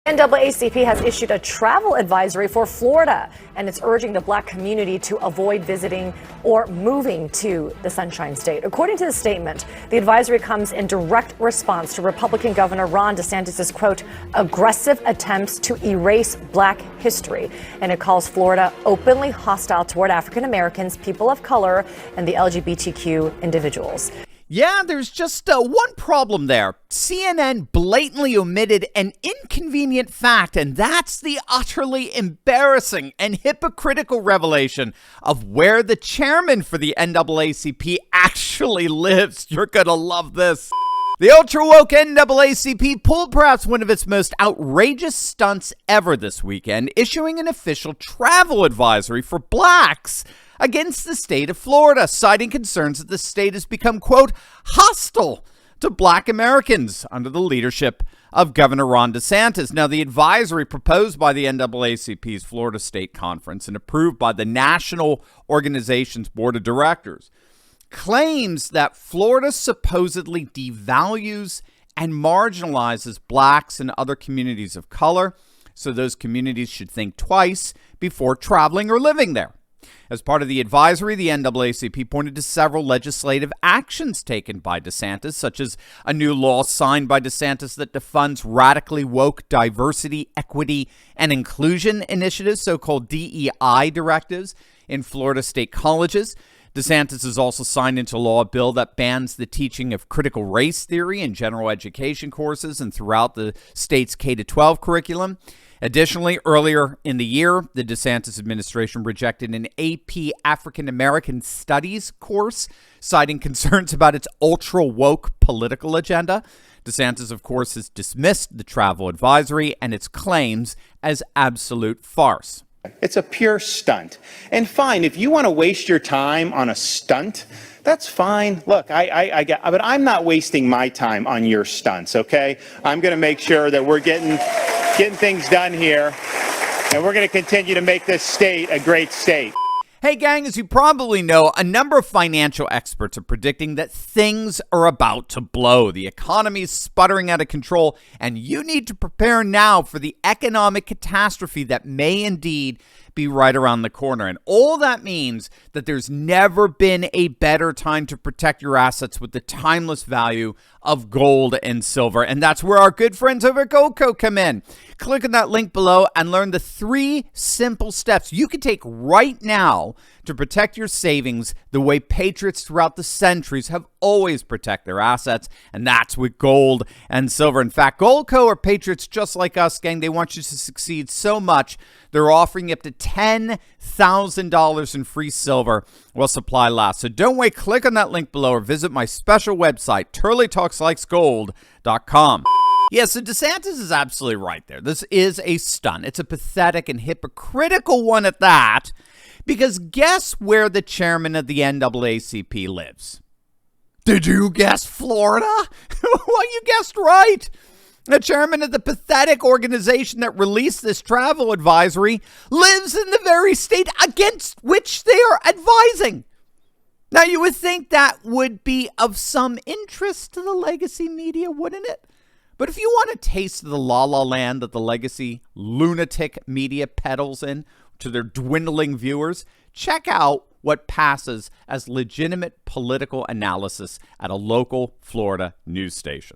NAACP has issued a travel advisory for Florida, and it's urging the black community to avoid visiting or moving to the Sunshine State. According to the statement, the advisory comes in direct response to Republican Governor Ron DeSantis' quote, aggressive attempts to erase black history. And it calls Florida openly hostile toward African Americans, people of color, and the LGBTQ individuals. Yeah, there's just one problem there. CNN blatantly omitted an inconvenient fact, and that's the utterly embarrassing and hypocritical revelation of where the chairman for the NAACP actually lives. You're gonna love this. The ultra-woke NAACP pulled perhaps one of its most outrageous stunts ever this weekend, issuing an official travel advisory for blacks against the state of Florida, citing concerns that the state has become, quote, hostile to black Americans under the leadership of Governor Ron DeSantis. Now, the advisory proposed by the NAACP's Florida State Conference and approved by the National Organization's Board of Directors claims that Florida supposedly devalues and marginalizes blacks and other communities of color, so those communities should think twice before traveling or living there. As part of the advisory, the NAACP pointed to several legislative actions taken by DeSantis, such as a new law signed by DeSantis that defunds radically woke diversity, equity, and inclusion initiatives, so-called DEI directives, in Florida state colleges. DeSantis has also signed into law a bill that bans the teaching of critical race theory in general education courses and throughout the state's K-12 curriculum. Additionally, earlier in the year, the DeSantis administration rejected an AP African American Studies course, citing concerns about its ultra-woke political agenda. DeSantis, of course, has dismissed the travel advisory and its claims as absolute farce. It's a pure stunt. And fine, if you want to waste your time on a stunt, that's fine. Look, I get, but I'm not wasting my time on your stunts, okay? I'm going to make sure that we're getting things done here, and we're going to continue to make this state a great state. Hey, gang, as you probably know, a number of financial experts are predicting that things are about to blow. The economy is sputtering out of control, and you need to prepare now for the economic catastrophe that may indeed be right around the corner. And all that means that there's never been a better time to protect your assets with the timeless value of gold and silver. And that's where our good friends over at Goldco come in. Click on that link below and learn the 3 simple steps you can take right now to protect your savings the way patriots throughout the centuries have always protect their assets, and that's with gold and silver. In fact, Goldco are patriots just like us, gang. They want you to succeed so much, they're offering up to $10,000 in free silver while supply lasts. So don't wait. Click on that link below or visit my special website, turleytalkslikesgold.com. Yeah, so DeSantis is absolutely right there. This is a stunt. It's a pathetic and hypocritical one at that, because guess where the chairman of the NAACP lives? Did you guess Florida? Well, you guessed right. The chairman of the pathetic organization that released this travel advisory lives in the very state against which they are advising. Now, you would think that would be of some interest to the legacy media, wouldn't it? But if you want a taste of the la-la land that the legacy lunatic media peddles in to their dwindling viewers, check out what passes as legitimate political analysis at a local Florida news station.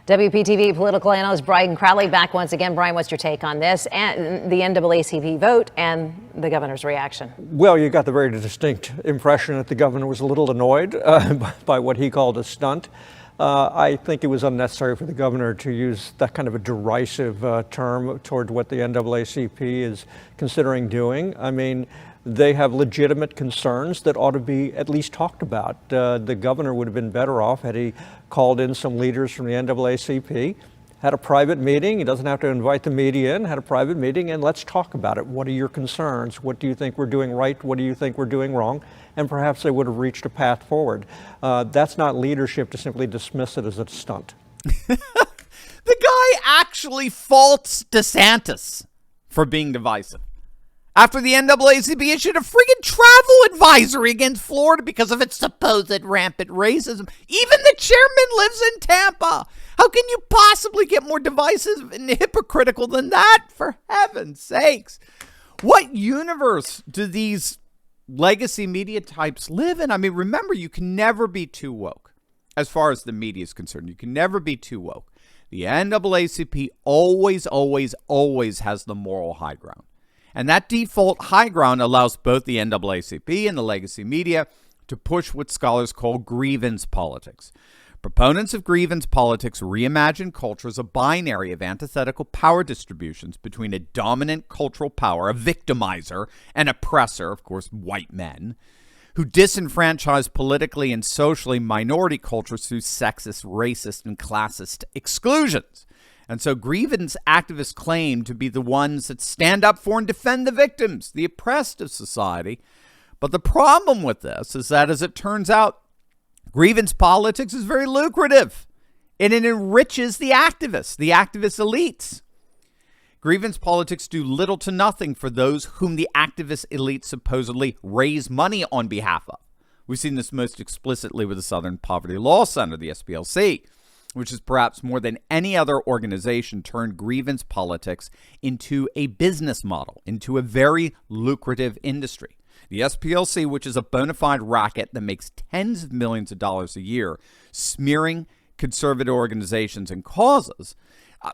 WPTV political analyst Brighton Crowley back once again. Brian, what's your take on this and the NAACP vote and the governor's reaction? Well, you got the very distinct impression that the governor was a little annoyed by what he called a stunt. I think it was unnecessary for the governor to use that kind of a derisive term toward what the NAACP is considering doing. I mean, they have legitimate concerns that ought to be at least talked about. The governor would have been better off had he called in some leaders from the NAACP, had a private meeting. He doesn't have to invite the media in, had a private meeting, and let's talk about it. What are your concerns? What do you think we're doing right? What do you think we're doing wrong? And perhaps they would have reached a path forward. That's not leadership to simply dismiss it as a stunt. The guy actually faults DeSantis for being divisive. After the NAACP issued a friggin' travel advisory against Florida because of its supposed rampant racism. Even the chairman lives in Tampa. How can you possibly get more divisive and hypocritical than that, for heaven's sakes? What universe do these legacy media types live in? I mean, remember, you can never be too woke as far as the media is concerned. You can never be too woke. The NAACP always, always, always has the moral high ground. And that default high ground allows both the NAACP and the legacy media to push what scholars call grievance politics. Proponents of grievance politics reimagine culture as a binary of antithetical power distributions between a dominant cultural power, a victimizer, and oppressor, of course, white men, who disenfranchise politically and socially minority cultures through sexist, racist, and classist exclusions. And so grievance activists claim to be the ones that stand up for and defend the victims, the oppressed of society. But the problem with this is that, as it turns out, grievance politics is very lucrative, and it enriches the activist elites. Grievance politics do little to nothing for those whom the activist elites supposedly raise money on behalf of. We've seen this most explicitly with the Southern Poverty Law Center, the SPLC, which is perhaps more than any other organization turned grievance politics into a business model, into a very lucrative industry. The SPLC, which is a bona fide racket that makes tens of millions of dollars a year smearing conservative organizations and causes.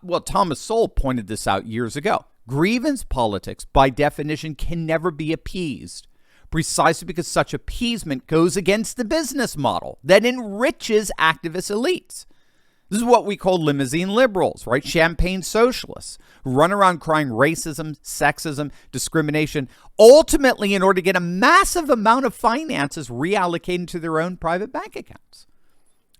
Well, Thomas Sowell pointed this out years ago. Grievance politics, by definition, can never be appeased, precisely because such appeasement goes against the business model that enriches activist elites. This is what we call limousine liberals, right? Champagne socialists who run around crying racism, sexism, discrimination, ultimately in order to get a massive amount of finances reallocated to their own private bank accounts.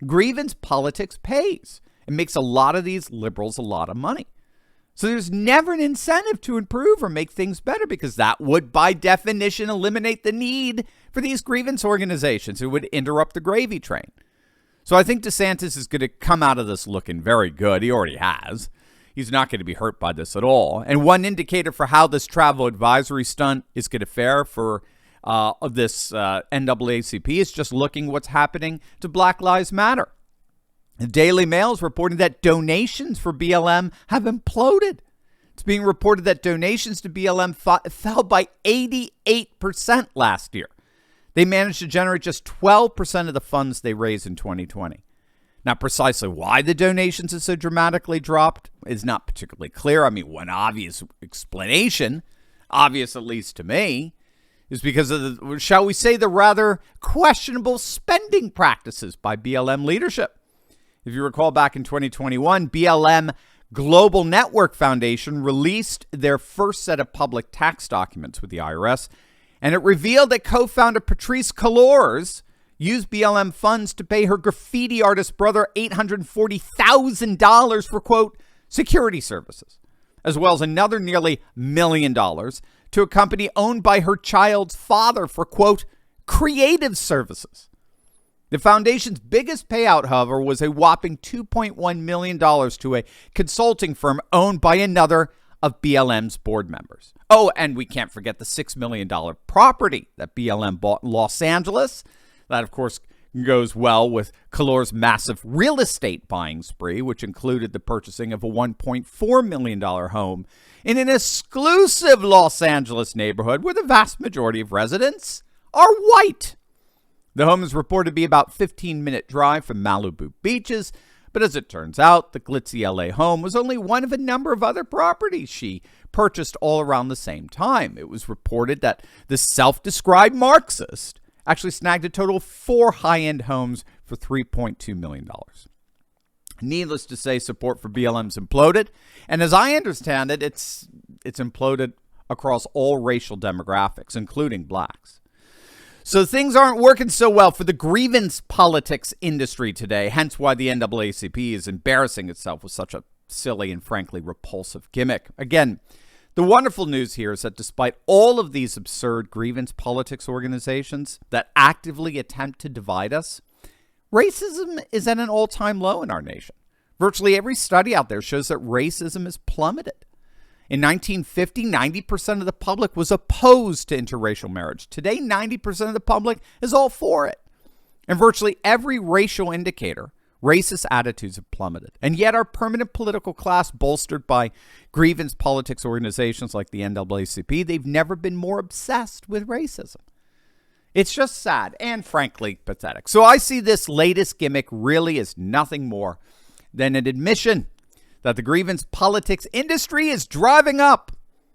Grievance politics pays. It makes a lot of these liberals a lot of money. So there's never an incentive to improve or make things better, because that would, by definition, eliminate the need for these grievance organizations. It would interrupt the gravy train. So I think DeSantis is going to come out of this looking very good. He already has. He's not going to be hurt by this at all. And one indicator for how this travel advisory stunt is going to fare for this NAACP is just looking what's happening to Black Lives Matter. The Daily Mail is reporting that donations for BLM have imploded. It's being reported that donations to BLM fell by 88% last year. They managed to generate just 12% of the funds they raised in 2020. Now, precisely why the donations have so dramatically dropped is not particularly clear. I mean, one obvious explanation, obvious at least to me, is because of the, shall we say, the rather questionable spending practices by BLM leadership. If you recall, back in 2021, BLM Global Network Foundation released their first set of public tax documents with the IRS, and it revealed that co-founder Patrice Cullors used BLM funds to pay her graffiti artist brother $840,000 for, quote, security services, as well as another nearly $1 million to a company owned by her child's father for, quote, creative services. The foundation's biggest payout, however, was a whopping $2.1 million to a consulting firm owned by another of BLM's board members. Oh, and we can't forget the $6 million property that BLM bought in Los Angeles. That, of course, goes well with Cullors' massive real estate buying spree, which included the purchasing of a $1.4 million home in an exclusive Los Angeles neighborhood where the vast majority of residents are white. The home is reported to be about a 15-minute drive from Malibu beaches, but as it turns out, the glitzy LA home was only one of a number of other properties she purchased all around the same time. It was reported that the self-described Marxist actually snagged a total of 4 high-end homes for $3.2 million. Needless to say, support for BLM's imploded, and as I understand it, it's imploded across all racial demographics, including blacks. So things aren't working so well for the grievance politics industry today, hence why the NAACP is embarrassing itself with such a silly and frankly repulsive gimmick. Again, the wonderful news here is that despite all of these absurd grievance politics organizations that actively attempt to divide us, racism is at an all-time low in our nation. Virtually every study out there shows that racism has plummeted. In 1950, 90% of the public was opposed to interracial marriage. Today, 90% of the public is all for it. And virtually every racial indicator, racist attitudes have plummeted. And yet our permanent political class, bolstered by grievance politics organizations like the NAACP, they've never been more obsessed with racism. It's just sad and frankly pathetic. So I see this latest gimmick really as nothing more than an admission that the grievance politics industry is driving up,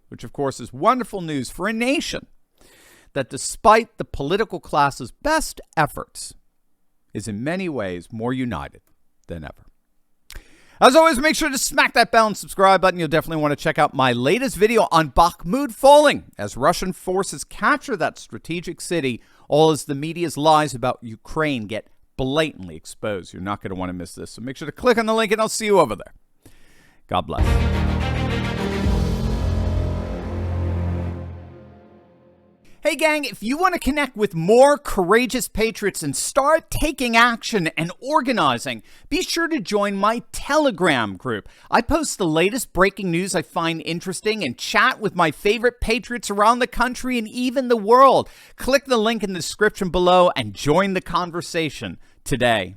which of course is wonderful news for a nation that, despite the political class's best efforts, is in many ways more united than ever. As always, make sure to smack that bell and subscribe button. You'll definitely want to check out my latest video on Bakhmut falling as Russian forces capture that strategic city, all as the media's lies about Ukraine get blatantly exposed. You're not going to want to miss this. So make sure to click on the link and I'll see you over there. God bless. Hey gang, if you want to connect with more courageous patriots and start taking action and organizing, be sure to join my Telegram group. I post the latest breaking news I find interesting and chat with my favorite patriots around the country and even the world. Click the link in the description below and join the conversation today.